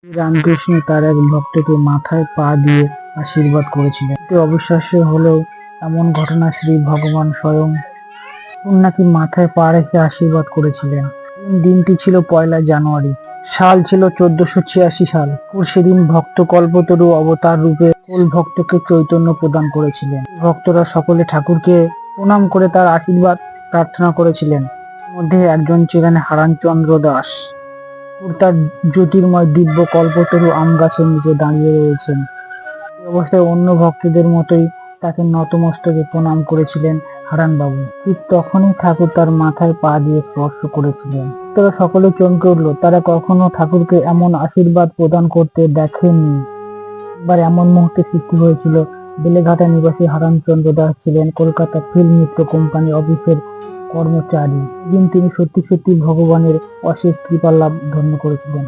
রামকৃষ্ণ তার এক ভক্তকে মাথায় পা দিয়ে আশীর্বাদ করেছিলেন। এটি অবিশ্বাস্য হলেও এমন ঘটনা শ্রী ভগবান স্বয়ং কন্যাকে মাথায় পা রেখে আশীর্বাদ করেছিলেন। দিনটি ছিল 1 জানুয়ারি, সাল ছিল 1486 সাল। সেদিন ভক্ত কল্পতরু অবতার রূপে কোল ভক্তকে চৈতন্য প্রদান করেছিলেন। ভক্তরা সকলে ঠাকুরকে প্রণাম করে তার আশীর্বাদ প্রার্থনা করেছিলেন। মধ্যে একজন ছিলেন হারানচন্দ্র দাস। তার জ্যোতির্ময় দিব্য কল্পতরু আম গাছের নিচে দাঁড়িয়ে রয়েছেন। এই অবস্থায় অন্য ভক্তদের মতোই তাকে নতমস্তকে প্রণাম করেছিলেন হারানবাবু। ঠিক তখনই ঠাকুর তার মাথায় পা দিয়ে স্পর্শ করেছিলেন। তারা সকলে চমকে উঠল। তারা কখনো ঠাকুরকে এমন আশীর্বাদ প্রদান করতে দেখেননি। এবার এমন মুহূর্তে সৃষ্টি হয়েছিল। বেলেঘাটা নিবাসী হারানচন্দ্র দাস ছিলেন কলকাতা ফিল্ম মিত্র কোম্পানি অফিসের কর্মচারী। দিন তিনি সত্যি সত্যি ভগবানের অশেষ কৃপা লাভ ধন্য করেছিলেন।